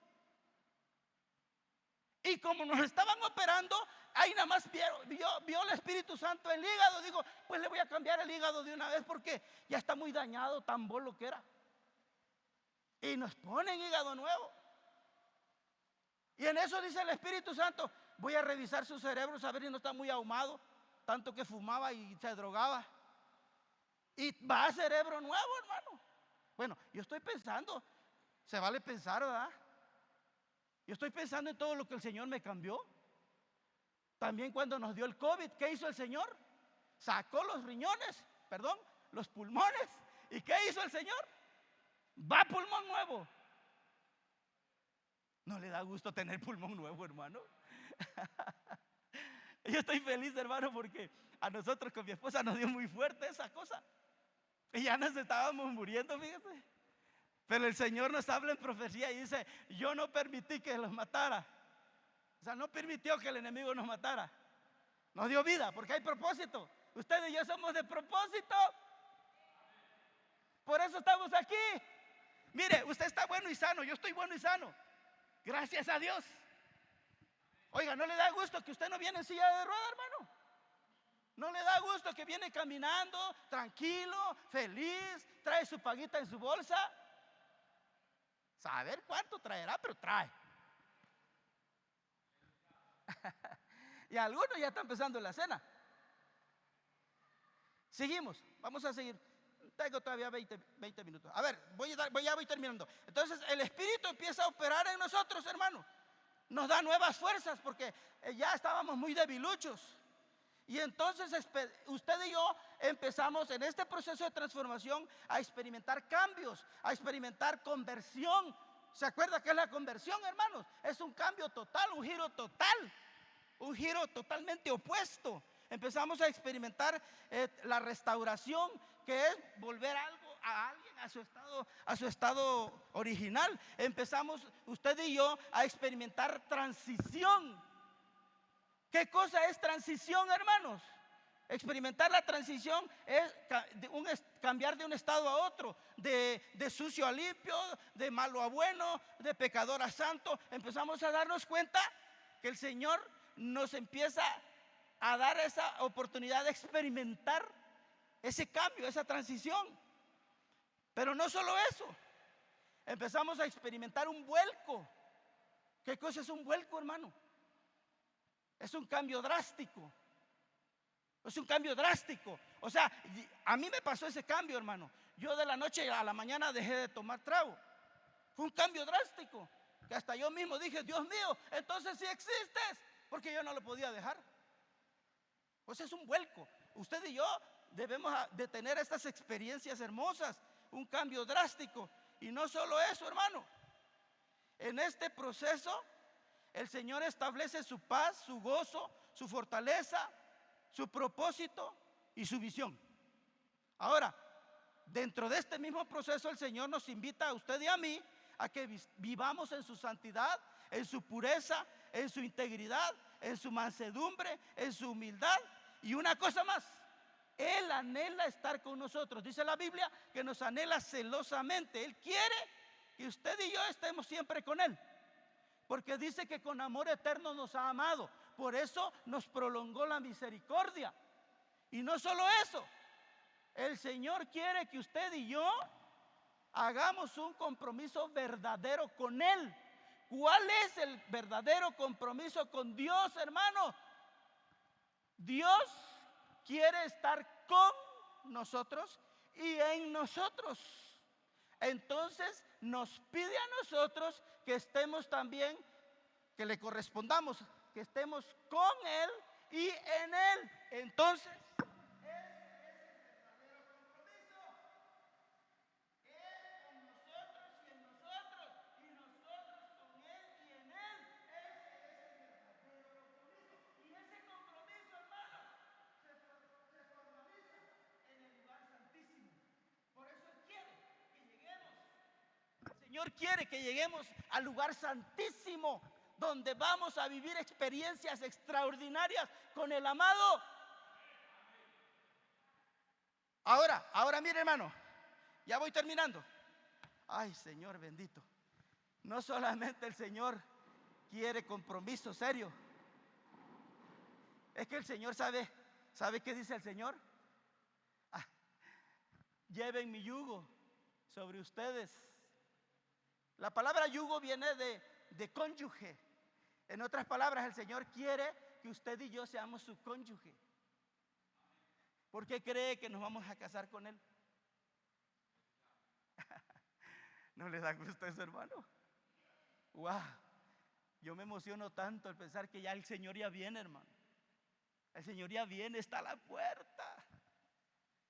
Speaker 1: Y como nos estaban operando, ahí nada más vio el Espíritu Santo el hígado. Digo, pues le voy a cambiar el hígado de una vez, porque ya está muy dañado, tan bolo que era. Y nos ponen hígado nuevo. Y en eso dice el Espíritu Santo, voy a revisar su cerebro, a ver si no está muy ahumado, tanto que fumaba y se drogaba. Y va a cerebro nuevo, hermano. Bueno, yo estoy pensando, se vale pensar, ¿verdad? Yo estoy pensando en todo lo que el Señor me cambió. También cuando nos dio el COVID, ¿qué hizo el Señor? Sacó los pulmones. ¿Y qué hizo el Señor? Va pulmón nuevo. ¿No le da gusto tener pulmón nuevo, hermano? Yo estoy feliz, hermano, porque a nosotros con mi esposa nos dio muy fuerte esa cosa. Y ya nos estábamos muriendo, fíjate. Pero el Señor nos habla en profecía y dice: yo no permití que los matara. O sea, no permitió que el enemigo nos matara. Nos dio vida porque hay propósito. Usted y yo somos de propósito. Por eso estamos aquí. Mire, usted está bueno y sano, yo estoy bueno y sano. Gracias a Dios. Oiga, ¿no le da gusto que usted no viene en silla de rueda, hermano? ¿No le da gusto que viene caminando, tranquilo, feliz, trae su paguita en su bolsa? Saber cuánto traerá, pero trae. Y algunos ya están empezando la cena. Seguimos, vamos a seguir. Tengo todavía 20 minutos. A ver, voy terminando. Entonces el Espíritu empieza a operar en nosotros, hermano. Nos da nuevas fuerzas porque ya estábamos muy debiluchos. Y entonces usted y yo empezamos en este proceso de transformación a experimentar cambios, a experimentar conversión. ¿Se acuerda qué es la conversión, hermanos? Es un cambio total, un giro total, un giro totalmente opuesto. Empezamos a experimentar la restauración, que es volver a alguien a su estado original. Empezamos usted y yo a experimentar transición. ¿Qué cosa es transición, hermanos? Experimentar la transición es cambiar de un estado a otro, de sucio a limpio, de malo a bueno, de pecador a santo. Empezamos a darnos cuenta que el Señor nos empieza a dar esa oportunidad de experimentar ese cambio, esa transición. Pero no solo eso, empezamos a experimentar un vuelco. ¿Qué cosa es un vuelco, hermano? Es un cambio drástico. Es un cambio drástico. O sea, a mí me pasó ese cambio, hermano. Yo de la noche a la mañana dejé de tomar trago. Fue un cambio drástico, que hasta yo mismo dije: Dios mío, entonces sí existes, porque yo no lo podía dejar. Pues es un vuelco. Usted y yo debemos de tener estas experiencias hermosas, un cambio drástico. Y no solo eso, hermano. En este proceso el Señor establece su paz, su gozo, su fortaleza, su propósito y su visión. Ahora, dentro de este mismo proceso, el Señor nos invita a usted y a mí a que vivamos en su santidad, en su pureza, en su integridad, en su mansedumbre, en su humildad. Y una cosa más, Él anhela estar con nosotros. Dice la Biblia que nos anhela celosamente. Él quiere que usted y yo estemos siempre con Él, porque dice que con amor eterno nos ha amado. Por eso nos prolongó la misericordia. Y no solo eso, el Señor quiere que usted y yo hagamos un compromiso verdadero con Él. ¿Cuál es el verdadero compromiso con Dios, hermano? Dios quiere estar con nosotros y en nosotros. Entonces nos pide a nosotros que estemos también, que le correspondamos, que estemos con Él y en Él. Entonces Señor quiere que lleguemos al lugar santísimo, donde vamos a vivir experiencias extraordinarias con el amado. Ahora mire, hermano, ya voy terminando. Ay, Señor bendito. No solamente el Señor quiere compromiso serio. Es que el Señor ¿sabe qué dice el Señor? Lleven mi yugo sobre ustedes. La palabra yugo viene de cónyuge. En otras palabras, el Señor quiere que usted y yo seamos su cónyuge. ¿Por qué cree que nos vamos a casar con Él? ¿No le da gusto eso, hermano? ¡Wow! Yo me emociono tanto al pensar que ya el Señor ya viene, hermano. El Señor ya viene, está a la puerta.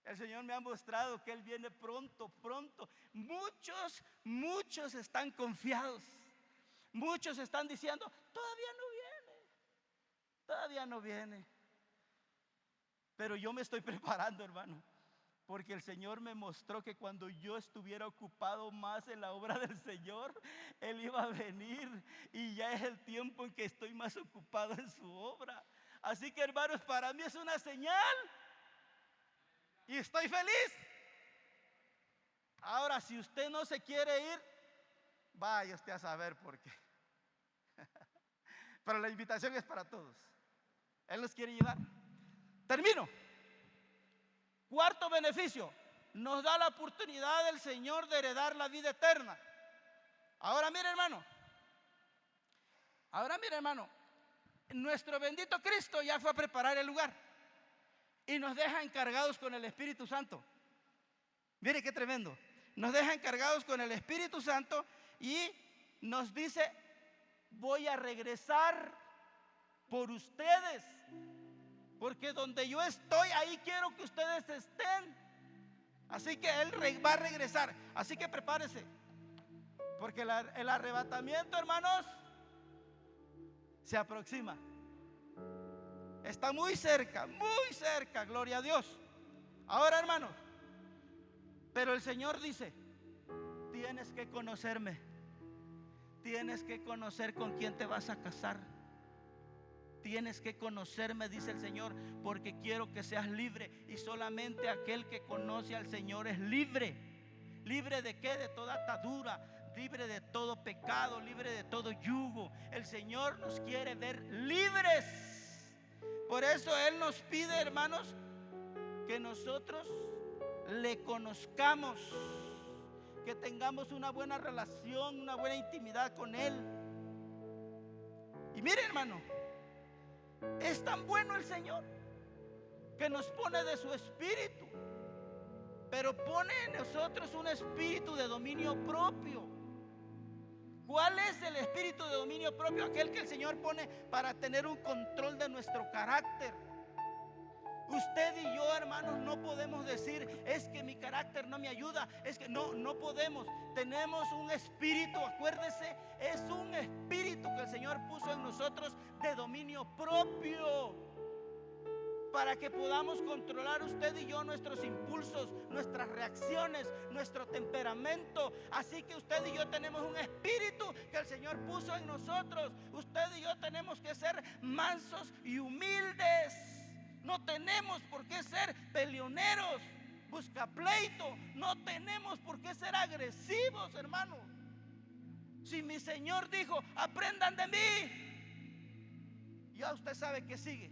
Speaker 1: El Señor me ha mostrado que Él viene pronto, pronto. Muchos están confiados. Muchos están diciendo, todavía no viene, todavía no viene. Pero yo me estoy preparando, hermano, porque el Señor me mostró que cuando yo estuviera ocupado más en la obra del Señor, Él iba a venir, y ya es el tiempo en que estoy más ocupado en su obra. Así que, hermanos, para mí es una señal y estoy feliz. Ahora, si usted no se quiere ir, vaya usted a saber por qué. Pero la invitación es para todos. Él nos quiere llevar. Termino. Cuarto beneficio, nos da la oportunidad del Señor de heredar la vida eterna. Ahora mire, hermano, nuestro bendito Cristo ya fue a preparar el lugar y nos deja encargados con el Espíritu Santo. Mire qué tremendo. Nos deja encargados con el Espíritu Santo y nos dice, voy a regresar por ustedes, porque donde yo estoy, ahí quiero que ustedes estén. Así que Él va a regresar. Así que prepárese, porque el arrebatamiento, hermanos, se aproxima. Está muy cerca, gloria a Dios. Ahora, hermanos, pero el Señor dice, tienes que conocerme, tienes que conocer con quién te vas a casar. Tienes que conocerme, dice el Señor, porque quiero que seas libre. Y solamente aquel que conoce al Señor es libre. ¿Libre de qué? De toda atadura, libre de todo pecado, libre de todo yugo. El Señor nos quiere ver libres. Por eso Él nos pide, hermanos, que nosotros le conozcamos, que tengamos una buena relación, una buena intimidad con Él. Y mire, hermano, es tan bueno el Señor que nos pone de su espíritu, pero pone en nosotros un espíritu de dominio propio. ¿Cuál es el espíritu de dominio propio? Aquel que el Señor pone para tener un control de nuestro carácter. Usted y yo, hermanos, no podemos decir, es que mi carácter no me ayuda. Es que no podemos. Tenemos un espíritu, acuérdese, es un espíritu que el Señor puso en nosotros de dominio propio, para que podamos controlar usted y yo nuestros impulsos, nuestras reacciones, nuestro temperamento. Así que usted y yo tenemos un espíritu que el Señor puso en nosotros. Usted y yo tenemos que ser mansos y humildes. No tenemos por qué ser peleoneros, buscapleito. No tenemos por qué ser agresivos, hermano. Si mi Señor dijo, aprendan de mí, ya usted sabe que sigue.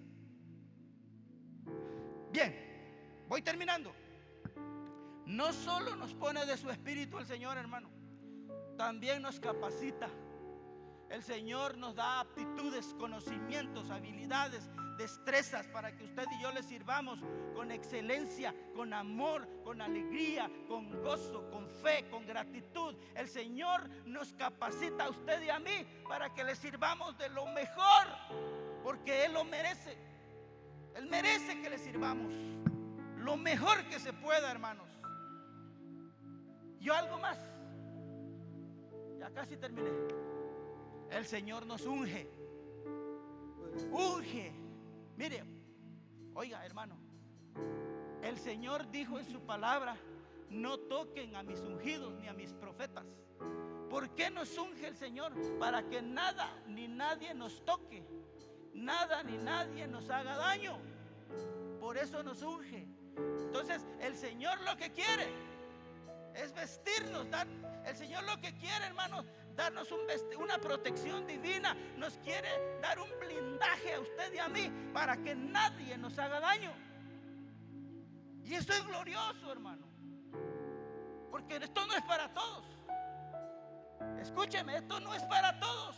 Speaker 1: Bien, voy terminando. No solo nos pone de su espíritu el Señor, hermano, también nos capacita. El Señor nos da aptitudes, conocimientos, habilidades, destrezas para que usted y yo le sirvamos con excelencia, con amor, con alegría, con gozo, con fe, con gratitud. El Señor nos capacita a usted y a mí para que le sirvamos de lo mejor, porque Él lo merece. Él merece que le sirvamos lo mejor que se pueda, hermanos. Y algo más, ya casi terminé. El Señor nos unge. Mire, oiga, hermano, el Señor dijo en su palabra, no toquen a mis ungidos ni a mis profetas. ¿Por qué nos unge el Señor? Para que nada ni nadie nos toque, nada ni nadie nos haga daño. Por eso nos unge. Entonces el Señor lo que quiere es vestirnos. El Señor lo que quiere, hermanos, darnos una protección divina. Nos quiere dar un blindaje a usted y a mí para que nadie nos haga daño. Y eso es glorioso, hermano, porque esto no es para todos. Escúcheme, esto no es para todos.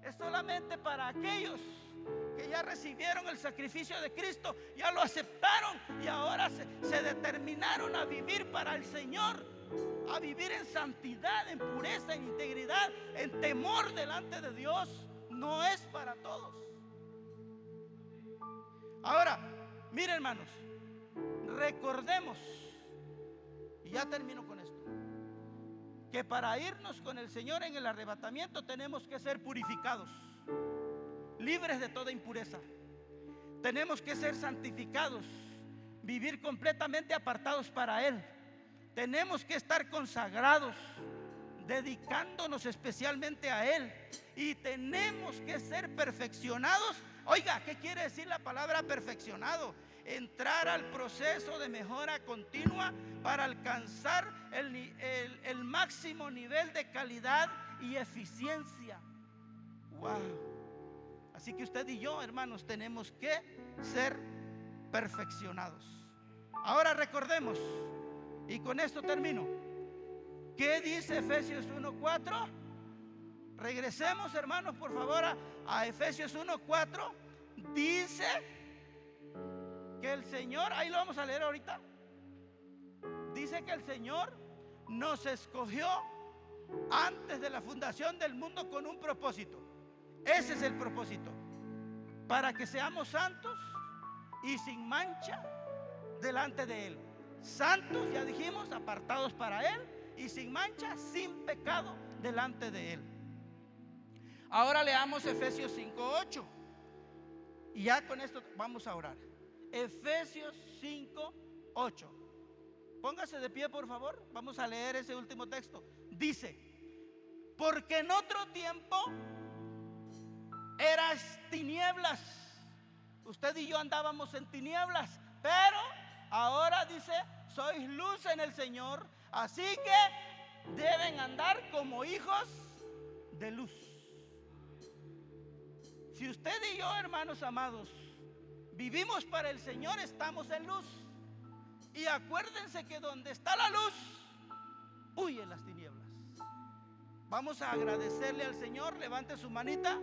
Speaker 1: Es solamente para aquellos que ya recibieron el sacrificio de Cristo, ya lo aceptaron y ahora se determinaron a vivir para el Señor, a vivir en santidad, en pureza, en integridad, en temor delante de Dios. No es para todos. Ahora, miren, hermanos, recordemos, y ya termino con esto, que para irnos con el Señor en el arrebatamiento tenemos que ser purificados, libres de toda impureza. Tenemos que ser santificados, vivir completamente apartados para Él. Tenemos que estar consagrados, dedicándonos especialmente a Él. Y tenemos que ser perfeccionados. Oiga, ¿qué quiere decir la palabra perfeccionado? Entrar al proceso de mejora continua para alcanzar el máximo nivel de calidad y eficiencia. Wow. Así que usted y yo, hermanos, tenemos que ser perfeccionados. Ahora recordemos, y con esto termino, ¿qué dice Efesios 1:4? Regresemos, hermanos, por favor, a Efesios 1:4. Dice que el Señor, ahí lo vamos a leer ahorita. Dice que el Señor nos escogió antes de la fundación del mundo con un propósito. Ese es el propósito: para que seamos santos y sin mancha delante de Él. Santos, ya dijimos, apartados para Él, y sin mancha, sin pecado delante de Él. Ahora leamos Efesios 5:8. Y ya con esto vamos a orar. Efesios 5:8. Póngase de pie, por favor. Vamos a leer ese último texto. Dice: porque en otro tiempo eras tinieblas. Usted y yo andábamos en tinieblas, pero ahora dice: sois luz en el Señor. Así que deben andar como hijos de luz. Si usted y yo, hermanos amados, vivimos para el Señor, estamos en luz. Y acuérdense que donde está la luz, huyen las tinieblas. Vamos a agradecerle al Señor. Levante su manita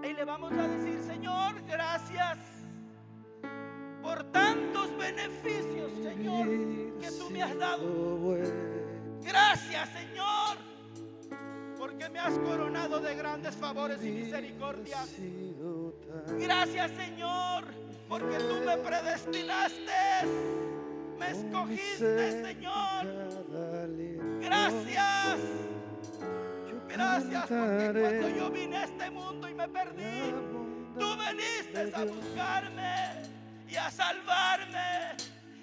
Speaker 1: y le vamos a decir: Señor, gracias por tantos beneficios, Señor, que tú me has dado. Gracias, Señor, porque me has coronado de grandes favores y misericordias. Gracias, Señor, porque tú me predestinaste, me escogiste, Señor. Gracias. Gracias porque cuando yo vine a este mundo y me perdí, tú viniste a buscarme y a salvarme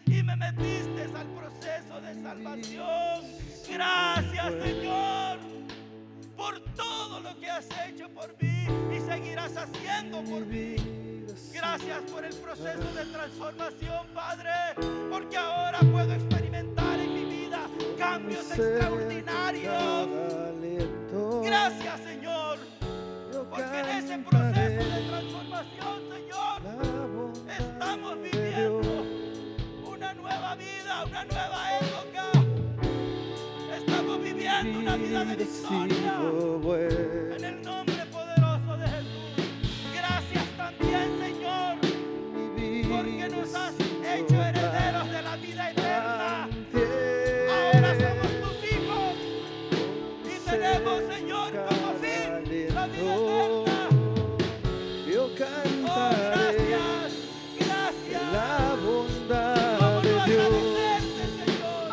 Speaker 1: y me metiste al proceso de salvación. Gracias, Señor, por todo lo que has hecho por mí y seguirás haciendo por mí. Gracias por el proceso de transformación, Padre, porque ahora puedo experimentar en mi vida cambios extraordinarios. Gracias, Señor, porque en ese proceso de transformación, Señor, estamos viviendo una nueva vida, una nueva época. Estamos viviendo una vida de victoria en el nombre poderoso de Jesús. Gracias también, Señor, porque nos has hecho herederos de la vida eterna. Ahora somos tus hijos y tenemos, Señor, como fin la vida eterna. Oh, gracias, gracias.
Speaker 2: La bondad
Speaker 1: ¿Cómo
Speaker 2: de
Speaker 1: no
Speaker 2: Dios.
Speaker 1: agradecerte, Señor?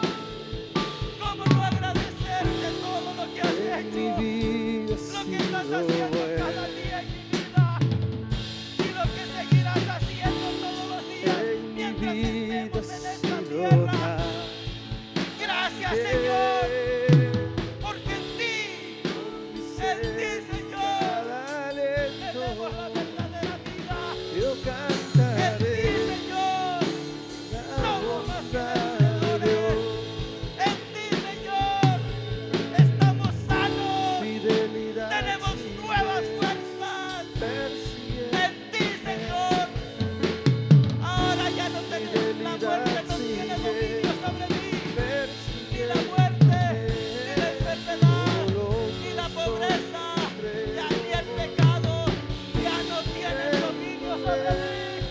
Speaker 1: ¿Cómo no agradecerte todo lo que has
Speaker 2: Mi
Speaker 1: hecho?
Speaker 2: vida
Speaker 1: Lo que estás
Speaker 2: ha sido
Speaker 1: haciendo
Speaker 2: buena.
Speaker 1: cada día en mi vida y lo que seguirás haciendo todos los días
Speaker 2: En mi
Speaker 1: mientras
Speaker 2: vida
Speaker 1: estemos en
Speaker 2: ha
Speaker 1: esta
Speaker 2: sido
Speaker 1: tierra.
Speaker 2: buena.
Speaker 1: Gracias, Señor, porque en ti, Señor, tenemos la verdadera vida.
Speaker 2: Yo
Speaker 1: En ti,
Speaker 2: cantaré
Speaker 1: Señor,
Speaker 2: la
Speaker 1: somos más que
Speaker 2: bondad de
Speaker 1: vencedores.
Speaker 2: Dios.
Speaker 1: En ti, Señor, estamos sanos.
Speaker 2: Fidelidad
Speaker 1: Tenemos
Speaker 2: sin
Speaker 1: nuevas
Speaker 2: ley,
Speaker 1: fuerzas.
Speaker 2: persiguiente.
Speaker 1: En ti, Señor, ahora ya no tenemos, la muerte no tiene dominio sobre mí. Ni la muerte, ni la enfermedad, ni la pobreza, ya ni el pecado, ya no tiene dominio sobre mí.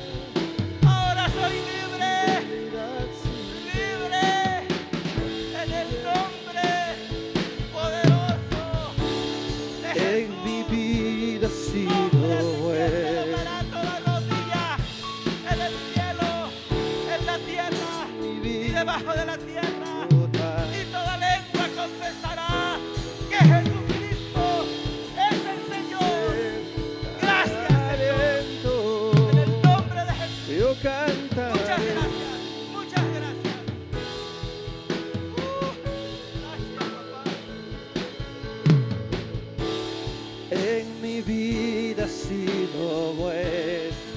Speaker 2: sido bueno.